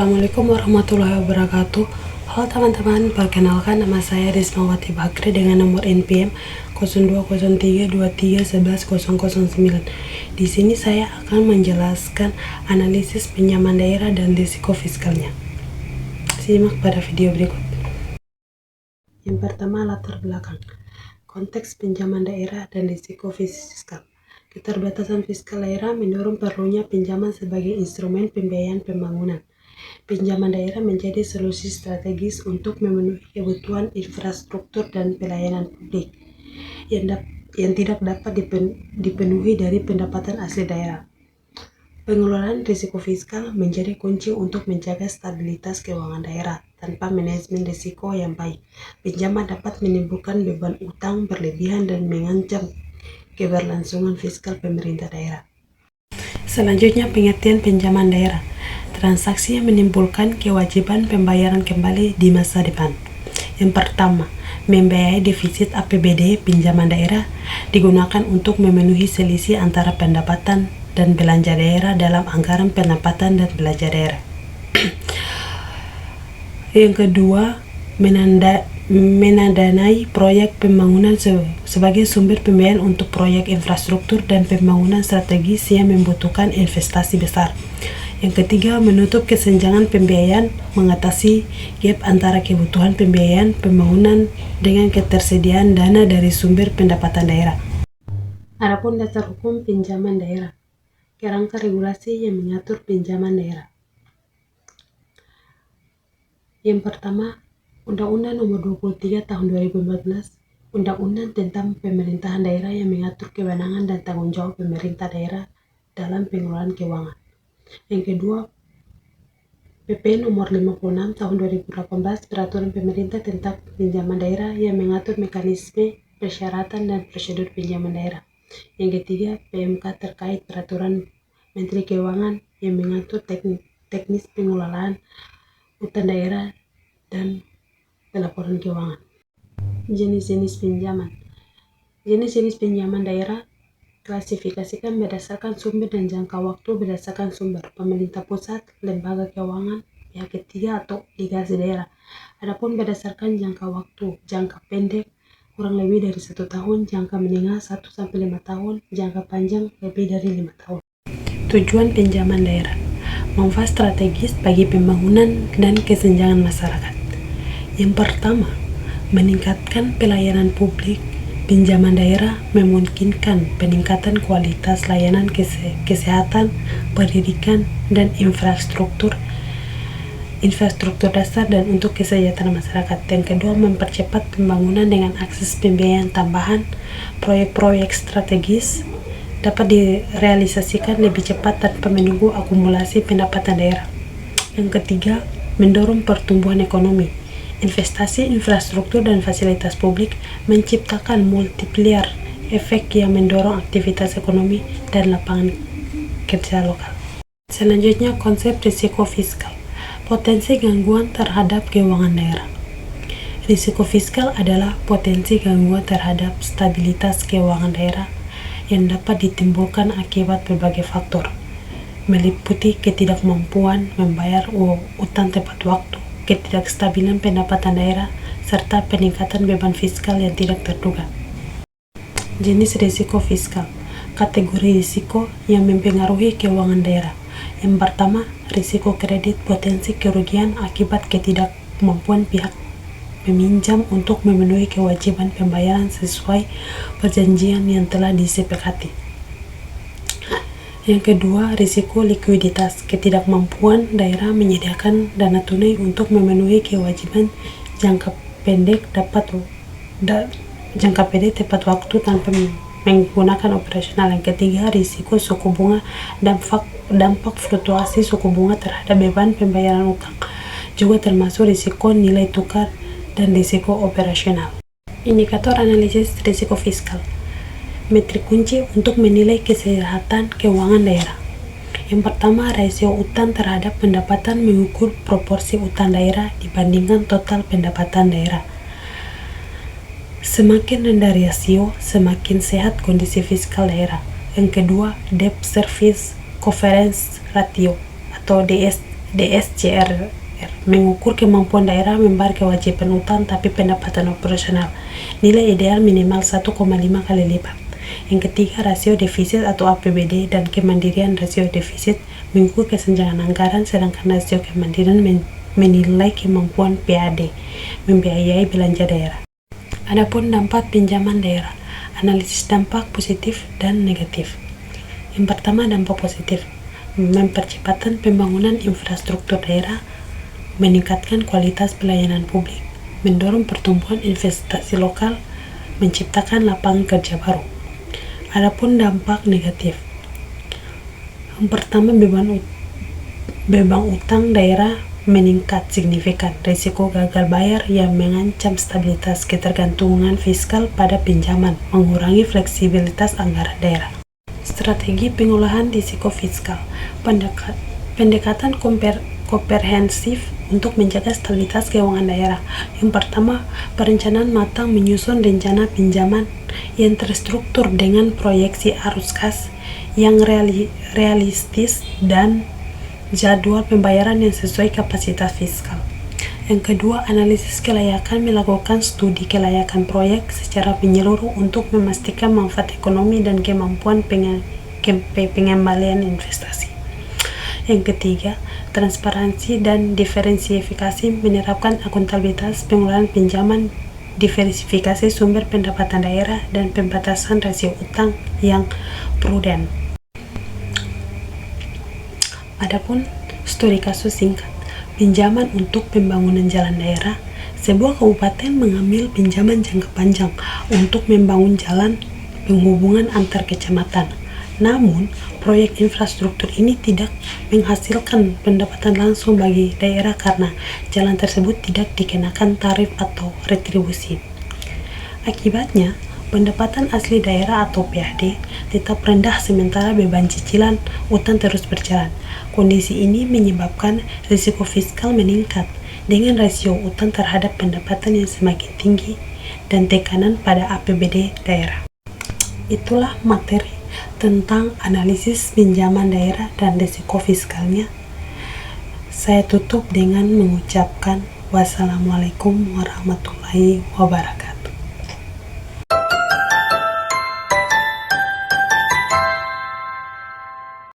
Assalamualaikum warahmatullahi wabarakatuh. Halo teman-teman, perkenalkan nama saya Rismawati Bakri dengan nomor NPM 0203231109. Di sini saya akan menjelaskan analisis pinjaman daerah dan risiko fiskalnya. Simak pada video berikut. Yang pertama, latar belakang. Konteks pinjaman daerah dan risiko fiskal. Keterbatasan fiskal daerah mendorong perlunya pinjaman sebagai instrumen pembiayaan pembangunan. Pinjaman daerah menjadi solusi strategis untuk memenuhi kebutuhan infrastruktur dan pelayanan publik yang tidak dapat dipenuhi dari pendapatan asli daerah. Pengelolaan risiko fiskal menjadi kunci untuk menjaga stabilitas keuangan daerah. Tanpa manajemen risiko yang baik, pinjaman dapat menimbulkan beban utang berlebihan dan mengancam keberlangsungan fiskal pemerintah daerah. Selanjutnya, pengertian pinjaman daerah. Transaksi yang menimbulkan kewajiban pembayaran kembali di masa depan. Yang pertama, membiayai defisit APBD. Pinjaman daerah digunakan untuk memenuhi selisih antara pendapatan dan belanja daerah dalam anggaran pendapatan dan belanja daerah. Yang kedua, mendanai proyek pembangunan sebagai sumber pembiayaan untuk proyek infrastruktur dan pembangunan strategis yang membutuhkan investasi besar. Yang ketiga, menutup kesenjangan pembiayaan, mengatasi gap antara kebutuhan pembiayaan pembangunan dengan ketersediaan dana dari sumber pendapatan daerah. Adapun dasar hukum pinjaman daerah, kerangka regulasi yang mengatur pinjaman daerah. Yang pertama, Undang-Undang Nomor 23 Tahun 2014, Undang-Undang tentang Pemerintahan Daerah yang mengatur kewenangan dan tanggung jawab pemerintah daerah dalam pengelolaan keuangan. Yang kedua, PP Nomor 56 Tahun 2018, Peraturan Pemerintah tentang Pinjaman Daerah yang mengatur mekanisme, persyaratan, dan prosedur pinjaman daerah. Yang ketiga, PMK terkait Peraturan Menteri Keuangan yang mengatur teknis pengelolaan utang daerah dan pelaporan keuangan. Jenis-jenis pinjaman. Jenis-jenis pinjaman daerah klasifikasikan berdasarkan sumber dan jangka waktu berdasarkan sumber pemerintah pusat, lembaga keuangan, pihak ketiga atau obligasi daerah. Adapun berdasarkan jangka waktu, jangka pendek kurang lebih dari 1 tahun, jangka menengah 1-5 tahun, jangka panjang lebih dari 5 tahun. Tujuan pinjaman daerah, manfaat strategis bagi pembangunan dan kesenjangan masyarakat. Yang pertama, meningkatkan pelayanan publik. Pinjaman daerah memungkinkan peningkatan kualitas layanan kesehatan, pendidikan, dan infrastruktur dasar dan untuk kesejahteraan masyarakat. Yang kedua, mempercepat pembangunan dengan akses pembiayaan tambahan. Proyek-proyek strategis dapat direalisasikan lebih cepat tanpa menunggu akumulasi pendapatan daerah. Yang ketiga, mendorong pertumbuhan ekonomi. Investasi infrastruktur dan fasilitas publik menciptakan multiplier efek yang mendorong aktivitas ekonomi dan lapangan kerja lokal. Selanjutnya, konsep risiko fiskal. Potensi gangguan terhadap keuangan daerah. Risiko fiskal adalah potensi gangguan terhadap stabilitas keuangan daerah yang dapat ditimbulkan akibat berbagai faktor, meliputi ketidakmampuan membayar utang tepat waktu, ketidakstabilan pendapatan daerah, serta peningkatan beban fiskal yang tidak terduga. Jenis risiko fiskal. Kategori risiko yang mempengaruhi keuangan daerah. Yang pertama, risiko kredit, potensi kerugian akibat ketidakmampuan pihak peminjam untuk memenuhi kewajiban pembayaran sesuai perjanjian yang telah disepakati. Yang kedua, risiko likuiditas, ketidakmampuan daerah menyediakan dana tunai untuk memenuhi kewajiban jangka pendek tepat waktu tanpa menggunakan operasional. Yang ketiga, risiko suku bunga, dampak fluktuasi suku bunga terhadap beban pembayaran utang, juga termasuk risiko nilai tukar dan risiko operasional. Indikator analisis risiko fiskal. Metrik kunci untuk menilai kesehatan keuangan daerah. Yang pertama, rasio utang terhadap pendapatan mengukur proporsi utang daerah dibandingkan total pendapatan daerah. Semakin rendah rasio, semakin sehat kondisi fiskal daerah. Yang kedua, debt service coverage ratio atau DSCR mengukur kemampuan daerah membayar kewajiban utang tapi pendapatan operasional. Nilai ideal minimal 1,5 kali lipat. Yang ketiga, rasio defisit atau APBD dan kemandirian. Rasio defisit mengukur kesenjangan anggaran, sedangkan rasio kemandirian menilai kemampuan PAD membiayai belanja daerah. Adapun dampak pinjaman daerah, analisis dampak positif dan negatif. Yang pertama, dampak positif, mempercepatan pembangunan infrastruktur daerah, meningkatkan kualitas pelayanan publik, mendorong pertumbuhan investasi lokal, menciptakan lapangan kerja baru. Adapun dampak negatif, yang pertama, beban utang daerah meningkat signifikan, risiko gagal bayar yang mengancam stabilitas ketergantungan fiskal pada pinjaman, mengurangi fleksibilitas anggaran daerah. Strategi pengolahan risiko fiskal, pendekatan komprehensif untuk menjaga stabilitas keuangan daerah. Yang pertama, perencanaan matang menyusun rencana pinjaman yang terstruktur dengan proyeksi arus kas yang realistis dan jadwal pembayaran yang sesuai kapasitas fiskal. Yang kedua, analisis kelayakan, melakukan studi kelayakan proyek secara menyeluruh untuk memastikan manfaat ekonomi dan kemampuan pengembalian investasi. Yang ketiga, transparansi dan diversifikasi, menerapkan akuntabilitas pengelolaan pinjaman, diversifikasi sumber pendapatan daerah, dan pembatasan rasio utang yang prudent. Adapun studi kasus singkat, pinjaman untuk pembangunan jalan daerah. Sebuah kabupaten mengambil pinjaman jangka panjang untuk membangun jalan penghubungan antar kecamatan. Namun, proyek infrastruktur ini tidak menghasilkan pendapatan langsung bagi daerah karena jalan tersebut tidak dikenakan tarif atau retribusi. Akibatnya, pendapatan asli daerah atau PAD tetap rendah sementara beban cicilan utang terus berjalan. Kondisi ini menyebabkan risiko fiskal meningkat dengan rasio utang terhadap pendapatan yang semakin tinggi dan tekanan pada APBD daerah. Itulah materi tentang analisis pinjaman daerah dan risiko fiskalnya. Saya tutup dengan mengucapkan wassalamualaikum warahmatullahi wabarakatuh.